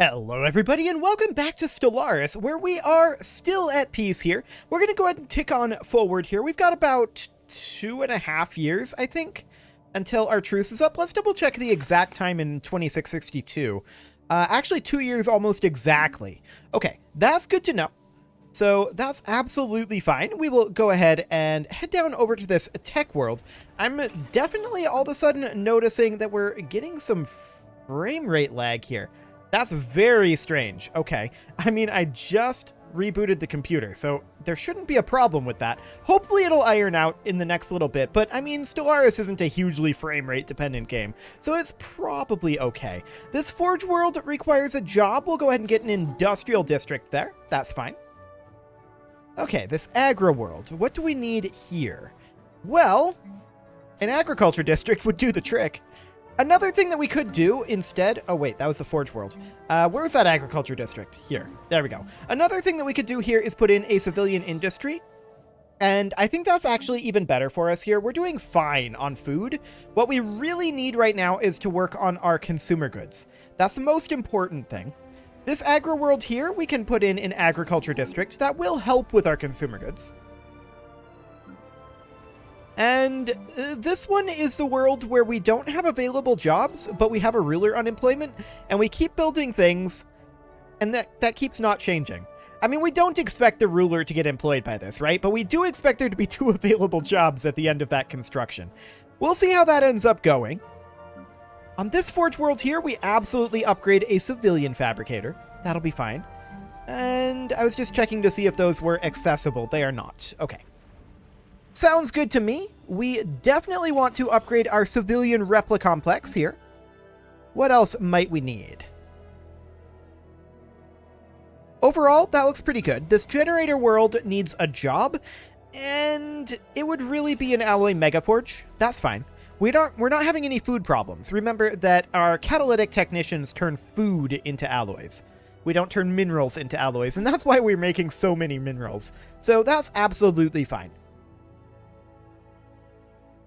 Hello everybody and welcome back to Stellaris, where we are still at peace here. We're going to go ahead and tick on forward here. We've got about 2.5 years, I think, until our truce is up. Let's double check the exact time in 2662. Actually 2 years almost exactly. Okay, that's good to know. So that's absolutely fine. We will go ahead and head down over to this tech world. I'm definitely all of a sudden noticing that we're getting some frame rate lag here. That's very strange. Okay. I mean, I just rebooted the computer, so there shouldn't be a problem with that. Hopefully it'll iron out in the next little bit, but I mean, Stellaris isn't a hugely frame rate dependent game, so it's probably okay. This Forge world requires a job. We'll go ahead and get an industrial district there. That's fine. Okay, this agri world. What do we need here? Well, an agriculture district would do the trick. Another thing that we could do instead... Oh, wait, that was the Forge world. Where was that agriculture district? Here. There we go. Another thing that we could do here is put in a civilian industry. And I think that's actually even better for us here. We're doing fine on food. What we really need right now is to work on our consumer goods. That's the most important thing. This agri world here, we can put in an agriculture district. That will help with our consumer goods. And this one is the world where we don't have available jobs, but we have a ruler unemployment, and we keep building things, and that keeps not changing. I mean, we don't expect the ruler to get employed by this, right? But we do expect there to be 2 available jobs at the end of that construction. We'll see how that ends up going. On this Forge world here, we absolutely upgrade a civilian fabricator. That'll be fine. And I was just checking to see if those were accessible. They are not. Okay. Sounds good to me. We definitely want to upgrade our civilian replica complex here. What else might we need? Overall, that looks pretty good. This generator world needs a job, and it would really be an alloy megaforge. That's fine. We're not having any food problems. Remember that our catalytic technicians turn food into alloys. We don't turn minerals into alloys, and that's why we're making so many minerals. So that's absolutely fine.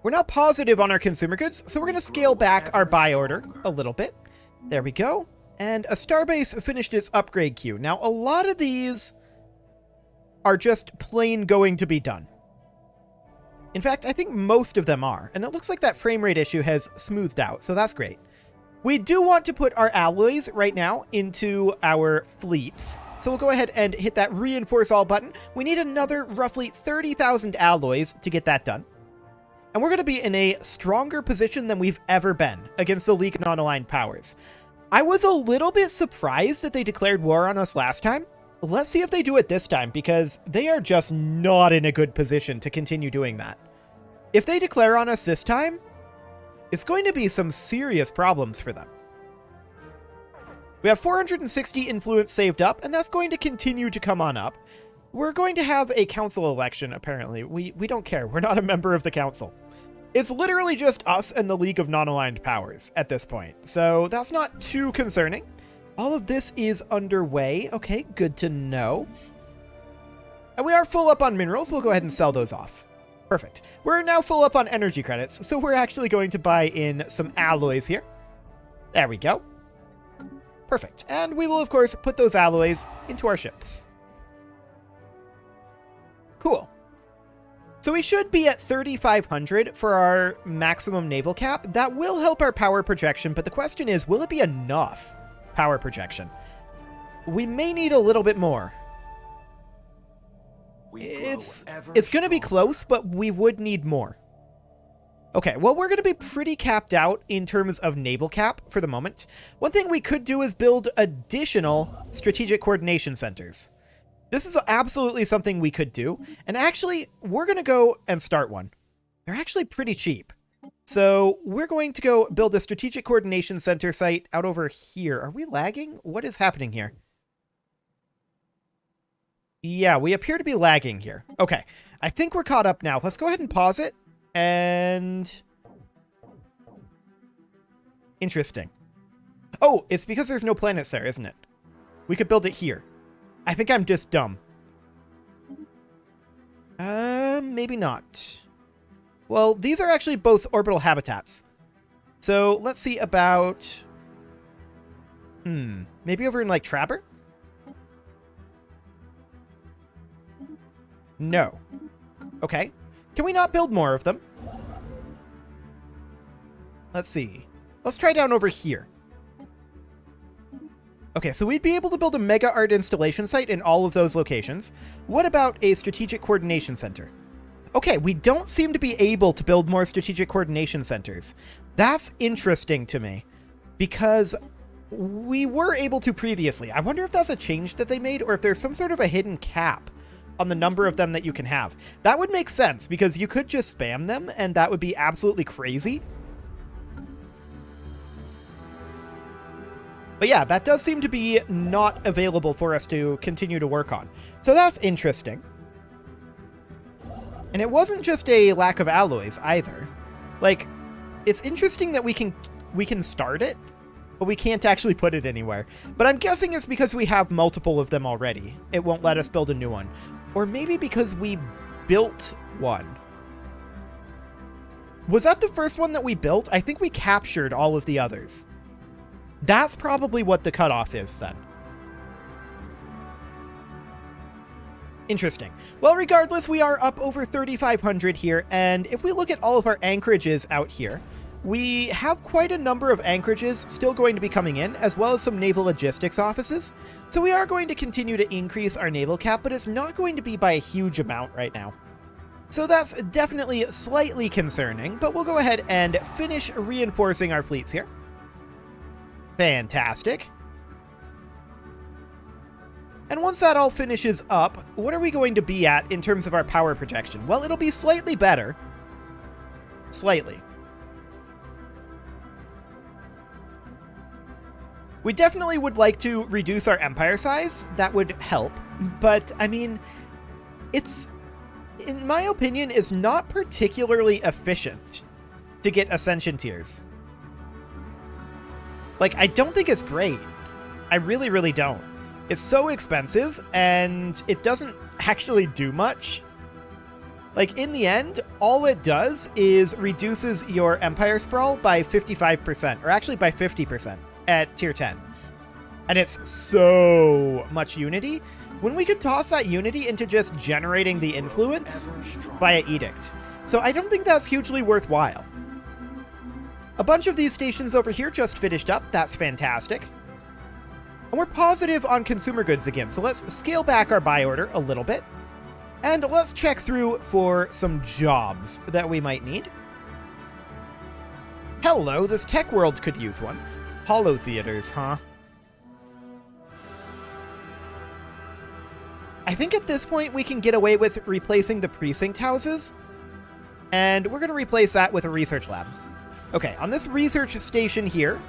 We're not positive on our consumer goods, so we're going to scale back our buy order a little bit. There we go. And a starbase finished its upgrade queue. Now, a lot of these are just plain going to be done. In fact, I think most of them are. And it looks like that frame rate issue has smoothed out, so that's great. We do want to put our alloys right now into our fleets. So we'll go ahead and hit that reinforce all button. We need another roughly 30,000 alloys to get that done. And we're going to be in a stronger position than we've ever been against the League of Non-Aligned Powers. I was a little bit surprised that they declared war on us last time. Let's see if they do it this time, because they are just not in a good position to continue doing that. If they declare on us this time, it's going to be some serious problems for them. We have 460 influence saved up, and that's going to continue to come on up. We're going to have a council election, apparently. We don't care. We're not a member of the council. It's literally just us and the League of Non-Aligned Powers at this point, so that's not too concerning. All of this is underway. Okay, good to know. And we are full up on minerals. We'll go ahead and sell those off. Perfect. We're now full up on energy credits, so we're actually going to buy in some alloys here. There we go. Perfect. And we will, of course, put those alloys into our ships. Cool. So we should be at 3,500 for our maximum naval cap. That will help our power projection, but the question is, will it be enough power projection? We may need a little bit more. It's going to be close, but we would need more. Okay, well, we're going to be pretty capped out in terms of naval cap for the moment. One thing we could do is build additional strategic coordination centers. This is absolutely something we could do. And actually, we're going to go and start one. They're actually pretty cheap. So we're going to go build a strategic coordination center site out over here. Are we lagging? What is happening here? Yeah, we appear to be lagging here. Okay, I think we're caught up now. Let's go ahead and pause it. And... interesting. Oh, it's because there's no planets there, isn't it? We could build it here. I think I'm just dumb. Maybe not. Well, these are actually both orbital habitats. So let's see about Maybe over in, like, Trabber? No. Okay. Can we not build more of them? Let's see. Let's try down over here. Okay, so we'd be able to build a mega art installation site in all of those locations. What about a strategic coordination center? Okay, we don't seem to be able to build more strategic coordination centers. That's interesting to me, because we were able to previously. I wonder if that's a change that they made, or if there's some sort of a hidden cap on the number of them that you can have. That would make sense, because you could just spam them, and that would be absolutely crazy. But yeah, that does seem to be not available for us to continue to work on. So that's interesting. And it wasn't just a lack of alloys either. Like, it's interesting that we can start it, but we can't actually put it anywhere. But I'm guessing it's because we have multiple of them already. It won't let us build a new one. Or maybe because we built one. Was that the first one that we built? I think we captured all of the others. That's probably what the cutoff is then. Interesting. Well, regardless, we are up over 3,500 here, and if we look at all of our anchorages out here, we have quite a number of anchorages still going to be coming in, as well as some naval logistics offices. So we are going to continue to increase our naval cap, but it's not going to be by a huge amount right now. So that's definitely slightly concerning, but we'll go ahead and finish reinforcing our fleets here. Fantastic. And once that all finishes up, what are we going to be at in terms of our power projection? Well, it'll be slightly better. Slightly. We definitely would like to reduce our empire size. That would help. But, I mean, it's, in my opinion, is not particularly efficient to get ascension tiers. Like, I don't think it's great. I really, really don't. It's so expensive, and it doesn't actually do much. Like, in the end, all it does is reduces your Empire Sprawl by 55%, or actually by 50% at Tier 10. And it's so much Unity, when we could toss that Unity into just generating the influence via Edict. So I don't think that's hugely worthwhile. A bunch of these stations over here just finished up. That's fantastic. And we're positive on consumer goods again, so let's scale back our buy order a little bit. And let's check through for some jobs that we might need. Hello, this tech world could use one. Hollow theaters, huh? I think at this point we can get away with replacing the precinct houses. And we're going to replace that with a research lab. Okay, on this research station here,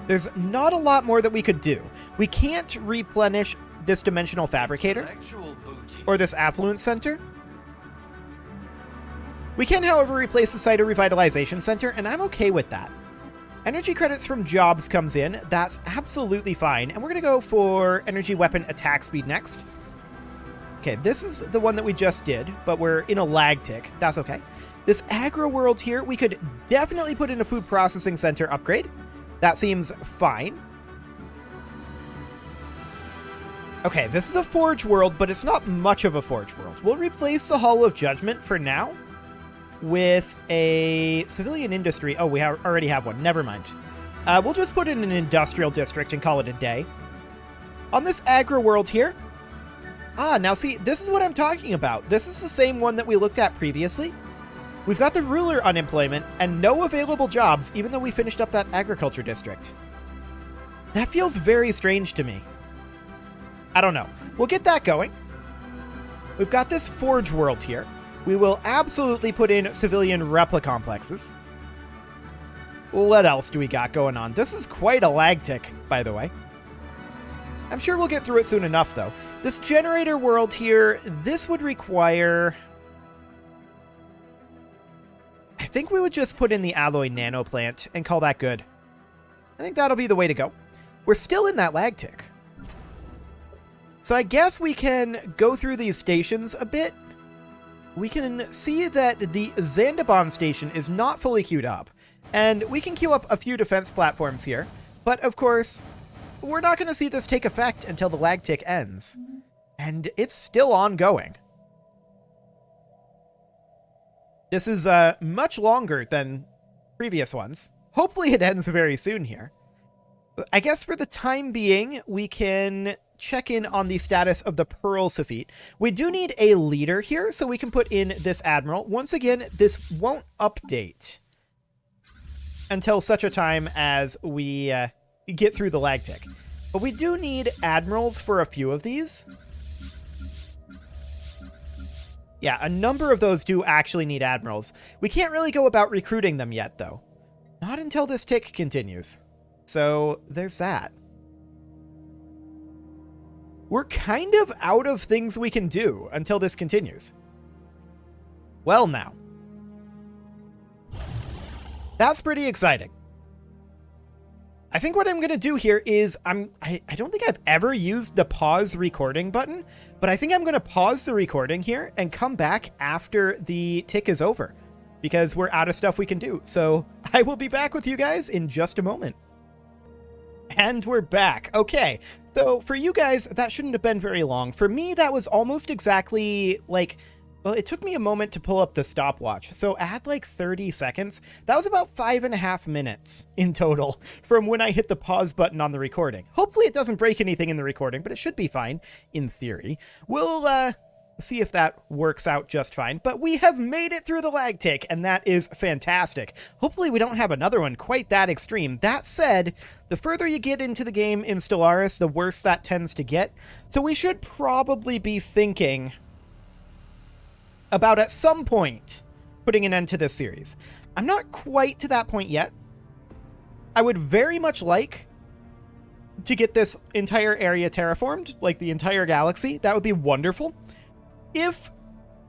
there's not a lot more that we could do. We can't replenish this dimensional fabricator or this affluence center. We can, however, replace the Cyto Revitalization Center, and I'm okay with that. Energy credits from jobs comes in. That's absolutely fine. And we're going to go for energy weapon attack speed next. Okay, this is the one that we just did, but we're in a lag tick. That's okay. This agro world here, we could definitely put in a food processing center upgrade. That seems fine. Okay, this is a forge world, but it's not much of a forge world. We'll replace the Hall of Judgment for now with a civilian industry. Oh, we already have one. Never mind. We'll just put in an industrial district and call it a day. On this agro world here. Ah, now see, this is what I'm talking about. This is the same one that we looked at previously. We've got the ruler unemployment and no available jobs, even though we finished up that agriculture district. That feels very strange to me. I don't know. We'll get that going. We've got this forge world here. We will absolutely put in civilian repli complexes. What else do we got going on? This is quite a lag tick, by the way. I'm sure we'll get through it soon enough, though. This generator world here, this would require... I think we would just put in the alloy nano plant and call that good. I think that'll be the way to go. We're still in that lag tick. So I guess we can go through these stations a bit. We can see that the Zandabon station is not fully queued up. And we can queue up a few defense platforms here. But of course, we're not going to see this take effect until the lag tick ends. And it's still ongoing. This is much longer than previous ones. Hopefully it ends very soon here. But I guess for the time being, we can check in on the status of the Pearl Sophite. We do need a leader here, so we can put in this Admiral. Once again, this won't update until such a time as we get through the lag tick. But we do need Admirals for a few of these. Yeah, a number of those do actually need Admirals. We can't really go about recruiting them yet, though. Not until this tick continues. So, there's that. We're kind of out of things we can do until this continues. Well, now. That's pretty exciting. I think what I'm going to do here is I don't think I've ever used the pause recording button, but I think I'm going to pause the recording here and come back after the tick is over because we're out of stuff we can do. So I will be back with you guys in just a moment. And we're back. Okay, so for you guys, that shouldn't have been very long. For me, that was almost exactly like... Well, it took me a moment to pull up the stopwatch, so add like 30 seconds. That was about 5.5 minutes in total from when I hit the pause button on the recording. Hopefully it doesn't break anything in the recording, but it should be fine, in theory. We'll see if that works out just fine, but we have made it through the lag tick, and that is fantastic. Hopefully we don't have another one quite that extreme. That said, the further you get into the game in Stellaris, the worse that tends to get, so we should probably be thinking about at some point putting an end to this series. I'm not quite to that point yet. I would very much like to get this entire area terraformed, like the entire galaxy. That would be wonderful. If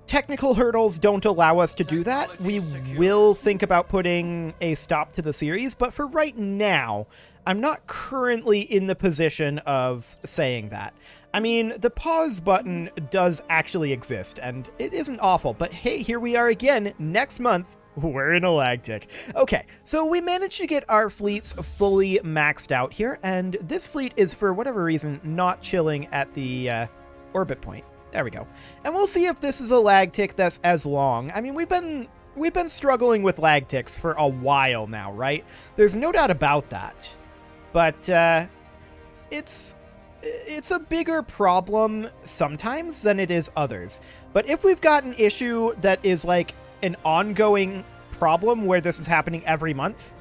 technical hurdles don't allow us to do that, we will think about putting a stop to the series, but for right now, I'm not currently in the position of saying that. I mean, the pause button does actually exist, and it isn't awful, but hey, here we are again next month. We're in a lag tick. Okay, so we managed to get our fleets fully maxed out here, and this fleet is, for whatever reason, not chilling at the orbit point. There we go. And we'll see if this is a lag tick that's as long. I mean, we've been struggling with lag ticks for a while now, right? There's no doubt about that. But it's a bigger problem sometimes than it is others. But if we've got an issue that is like an ongoing problem where this is happening every month,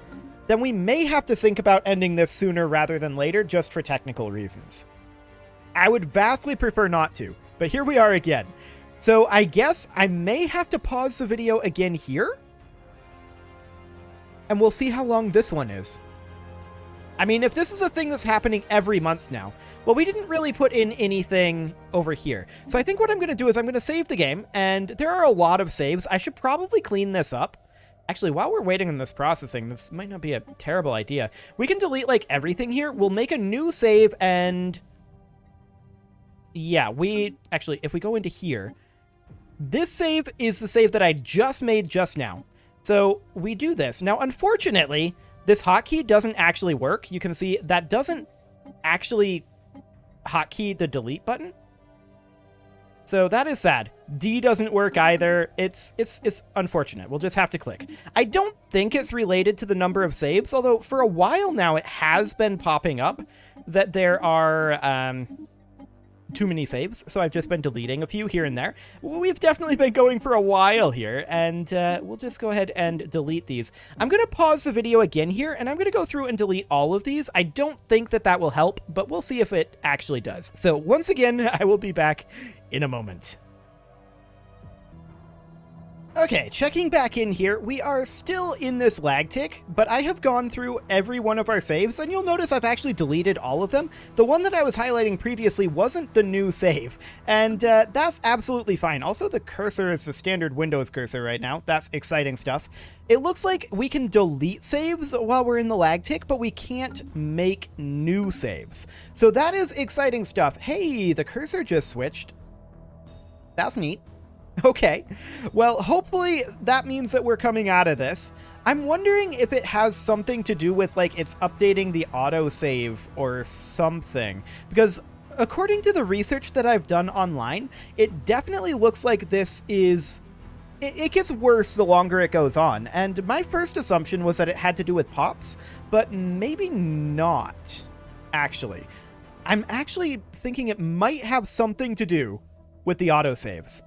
then we may have to think about ending this sooner rather than later just for technical reasons. I would vastly prefer not to, but here we are again. So I guess I may have to pause the video again here, and we'll see how long this one is. I mean, if this is a thing that's happening every month now, well, we didn't really put in anything over here. So I think what I'm going to do is I'm going to save the game, and there are a lot of saves. I should probably clean this up. Actually, while we're waiting on this processing, this might not be a terrible idea. We can delete, like, everything here. We'll make a new save, and... yeah, actually, if we go into here, this save is the save that I just made just now. So we do this. Now, unfortunately, this hotkey doesn't actually work. You can see that doesn't actually hotkey the delete button. So that is sad. D doesn't work either. It's unfortunate. We'll just have to click. I don't think it's related to the number of saves, although for a while now it has been popping up that there are too many saves, so I've just been deleting a few here and there. We've definitely been going for a while here, and we'll just go ahead and delete these. I'm going to pause the video again here, and I'm going to go through and delete all of these. I don't think that that will help, but we'll see if it actually does. So once again, I will be back in a moment. Okay, checking back in here, we are still in this lag tick, but I have gone through every one of our saves, and you'll notice I've actually deleted all of them. The one that I was highlighting previously wasn't the new save, and that's absolutely fine. Also, the cursor is the standard Windows cursor right now. That's exciting stuff. It looks like we can delete saves while we're in the lag tick, but we can't make new saves. So that is exciting stuff. Hey, the cursor just switched. That's neat. Okay, well, hopefully that means that we're coming out of this. I'm wondering if it has something to do with, like, it's updating the autosave or something. Because according to the research that I've done online, it definitely looks like this is... It gets worse the longer it goes on. And my first assumption was that it had to do with pops, but maybe not, actually. I'm actually thinking it might have something to do with the autosaves.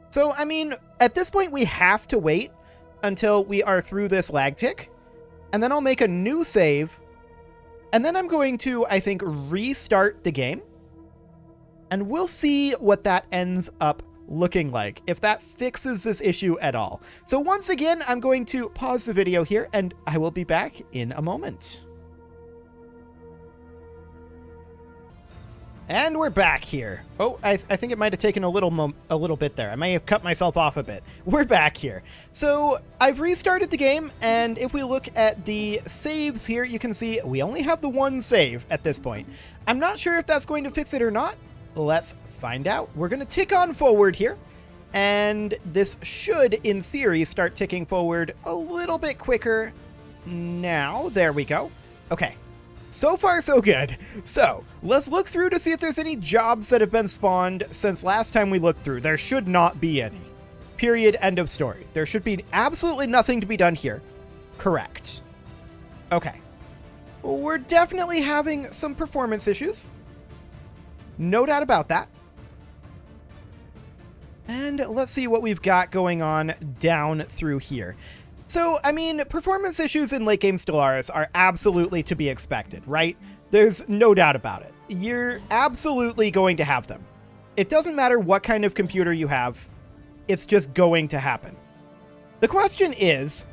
So, I mean, at this point, we have to wait until we are through this lag tick, and then I'll make a new save, and then I'm going to, I think, restart the game, and we'll see what that ends up looking like, if that fixes this issue at all. So once again, I'm going to pause the video here, and I will be back in a moment. And we're back here. Oh, I think it might have taken a little bit there. I may have cut myself off a bit. We're back here. So I've restarted the game, and if we look at the saves here, you can see we only have the one save at this point. I'm not sure if that's going to fix it or not. Let's find out. We're going to tick on forward here, and this should, in theory, start ticking forward a little bit quicker now. There we go. Okay. So far, so good. So, let's look through to see if there's any jobs that have been spawned since last time we looked through. There should not be any. Period. End of story. There should be absolutely nothing to be done here. Correct. Okay. We're definitely having some performance issues. No doubt about that. And let's see what we've got going on down through here. So, I mean, performance issues in late game Stellaris are absolutely to be expected, right? There's no doubt about it. You're absolutely going to have them. It doesn't matter what kind of computer you have, it's just going to happen. The question is,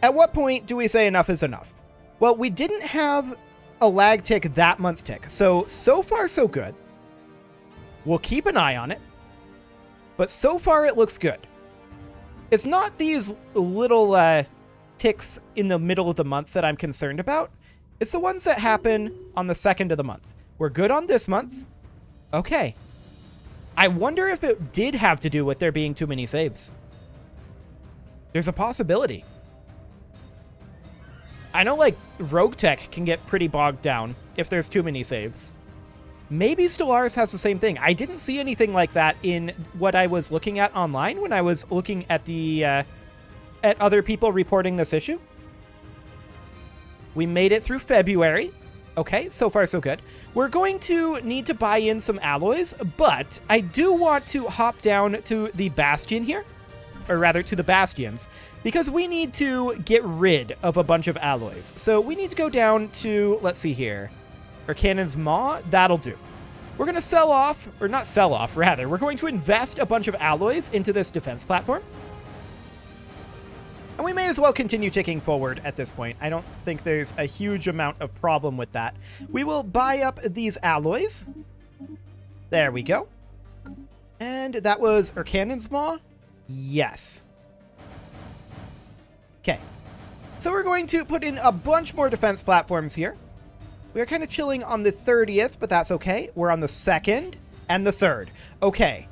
at what point do we say enough is enough? Well, we didn't have a lag tick that month tick, so far so good. We'll keep an eye on it, but so far it looks good. It's not these little ticks in the middle of the month that I'm concerned about. It's the ones that happen on the 2nd of the month. We're good on this month. Okay. I wonder if it did have to do with there being too many saves. There's a possibility. I know, like, Rogue Tech can get pretty bogged down if there's too many saves. Maybe Stellaris has the same thing. I didn't see anything like that in what I was looking at online when I was looking at the at other people reporting this issue. We made it through February. Okay, so far so good. We're going to need to buy in some alloys, but I do want to hop down to the Bastion here, or rather to the Bastions, because we need to get rid of a bunch of alloys. So we need to go down to, let's see here, or Cannon's Maw. That'll do. We're going to sell off, or not sell off, rather. We're going to invest a bunch of alloys into this defense platform. And we may as well continue ticking forward at this point. I don't think there's a huge amount of problem with that. We will buy up these alloys. There we go. And that was Cannon's Maw? Yes. Okay. So we're going to put in a bunch more defense platforms here. We are kind of chilling on the 30th, but that's okay. We're on the 2nd and the 3rd. Okay.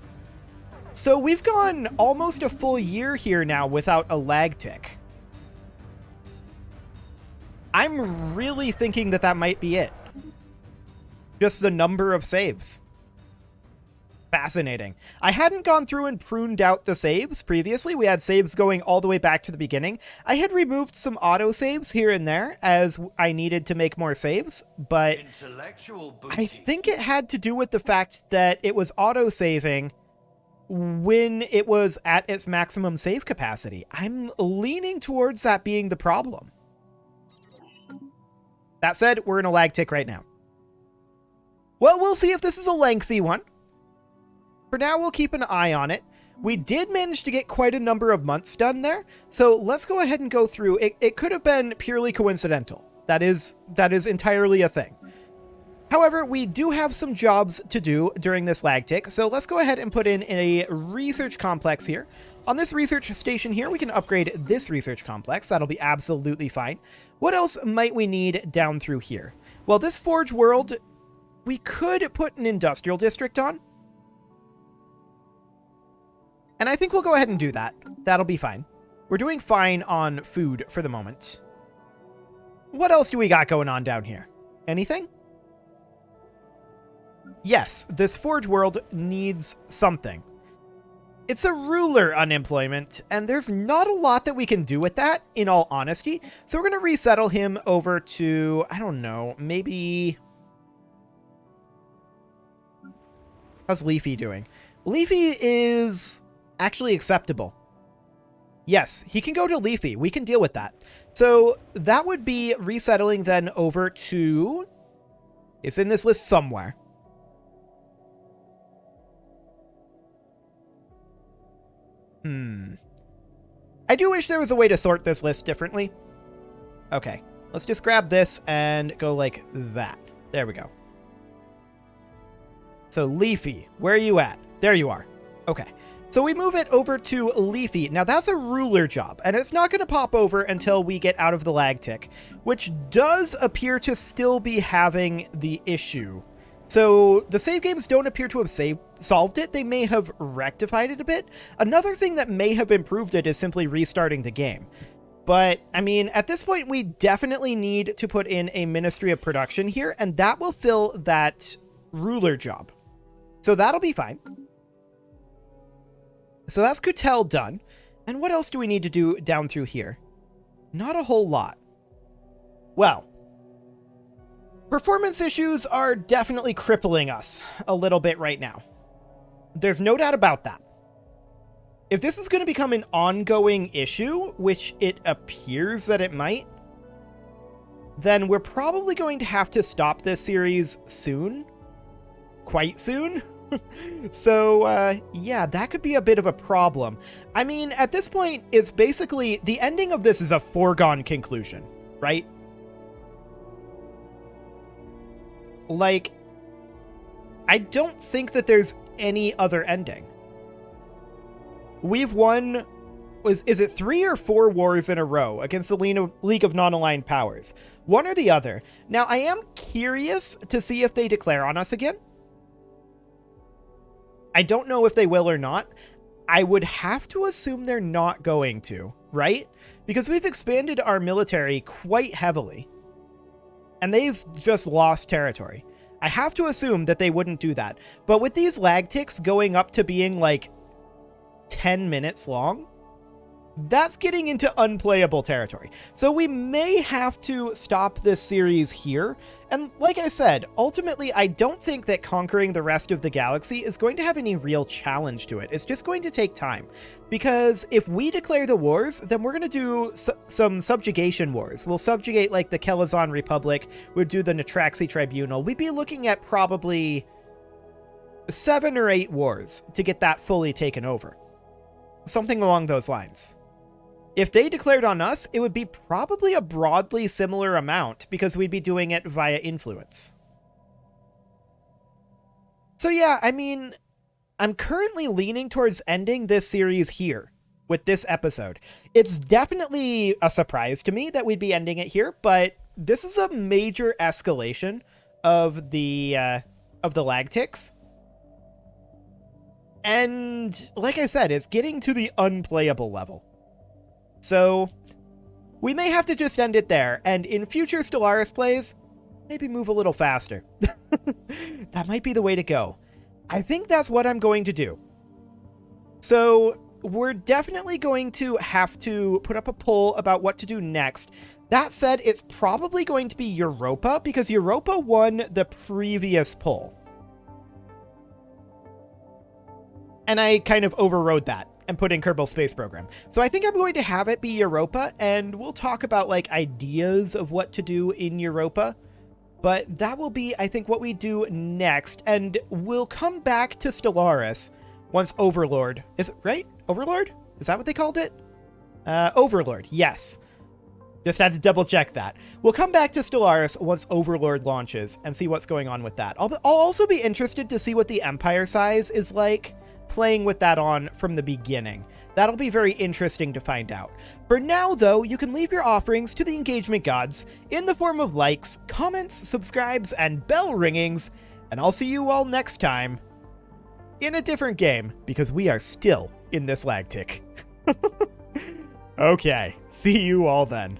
So we've gone almost a full year here now without a lag tick. I'm really thinking that that might be it. Just the number of saves. Fascinating. I hadn't gone through and pruned out the saves previously. We had saves going all the way back to the beginning. I had removed some auto saves here and there as I needed to make more saves, but I think it had to do with the fact that it was auto saving when it was at its maximum save capacity. I'm leaning towards that being the problem. That said, we're in a lag tick right now. Well, we'll see if this is a lengthy one. For now, we'll keep an eye on it. We did manage to get quite a number of months done there, so let's go ahead and go through. It could have been purely coincidental. That is entirely a thing. However, we do have some jobs to do during this lag tick, so let's go ahead and put in a research complex here. On this research station here, we can upgrade this research complex. That'll be absolutely fine. What else might we need down through here? Well, this Forge World, we could put an industrial district on. And I think we'll go ahead and do that. That'll be fine. We're doing fine on food for the moment. What else do we got going on down here? Anything? Yes, this Forge world needs something. It's a ruler unemployment, and there's not a lot that we can do with that, in all honesty. So we're going to resettle him over to, I don't know, maybe... How's Leafy doing? Leafy is actually acceptable. Yes, he can go to Leafy. We can deal with that. So that would be resettling then over to... It's in this list somewhere. I do wish there was a way to sort this list differently. Okay, let's just grab this and go like that. There we go. So Leafy, where are you at? There you are. Okay, so we move it over to Leafy. Now that's a ruler job, and it's not going to pop over until we get out of the lag tick, which does appear to still be having the issue. So the save games don't appear to have solved it. They may have rectified it a bit. Another thing that may have improved it is simply restarting the game. But, I mean, at this point, we definitely need to put in a Ministry of Production here, and that will fill that ruler job. So that'll be fine. So that's Kutel done. And what else do we need to do down through here? Not a whole lot. Well, performance issues are definitely crippling us a little bit right now. There's no doubt about that. If this is going to become an ongoing issue, which it appears that it might, then we're probably going to have to stop this series soon. Quite soon. So, yeah, that could be a bit of a problem. I mean, at this point, it's basically, the ending of this is a foregone conclusion, right? Like, I don't think that there's any other ending. We've won, is it 3 or 4 wars in a row against the League of Non-Aligned Powers? One or the other. Now, I am curious to see if they declare on us again. I don't know if they will or not. I would have to assume they're not going to, right? Because we've expanded our military quite heavily. And they've just lost territory. I have to assume that they wouldn't do that. But with these lag ticks going up to being like 10 minutes long, that's getting into unplayable territory. So we may have to stop this series here. And like I said, ultimately, I don't think that conquering the rest of the galaxy is going to have any real challenge to it. It's just going to take time. Because if we declare the wars, then we're going to do some subjugation wars. We'll subjugate like the Kelazon Republic. We'll do the Natraxi Tribunal. We'd be looking at probably 7 or 8 wars to get that fully taken over. Something along those lines. If they declared on us, it would be probably a broadly similar amount because we'd be doing it via influence. So yeah, I mean, I'm currently leaning towards ending this series here with this episode. It's definitely a surprise to me that we'd be ending it here, but this is a major escalation of the lag ticks. And like I said, it's getting to the unplayable level. So we may have to just end it there, and in future Stellaris plays, maybe move a little faster. That might be the way to go. I think that's what I'm going to do. So we're definitely going to have to put up a poll about what to do next. That said, it's probably going to be Europa, because Europa won the previous poll. And I kind of overrode that and put in Kerbal Space Program. So I think I'm going to have it be Europa, and we'll talk about like ideas of what to do in Europa. But that will be, I think, what we do next. And we'll come back to Stellaris once Overlord... Is it right? Overlord? Is that what they called it? Overlord, yes. Just had to double check that. We'll come back to Stellaris once Overlord launches and see what's going on with that. I'll also be interested to see what the Empire size is like, playing with that on from the beginning. That'll be very interesting to find out. For now, though, you can leave your offerings to the engagement gods in the form of likes, comments, subscribes, and bell ringings, and I'll see you all next time in a different game, because we are still in this lag tick. Okay, see you all then.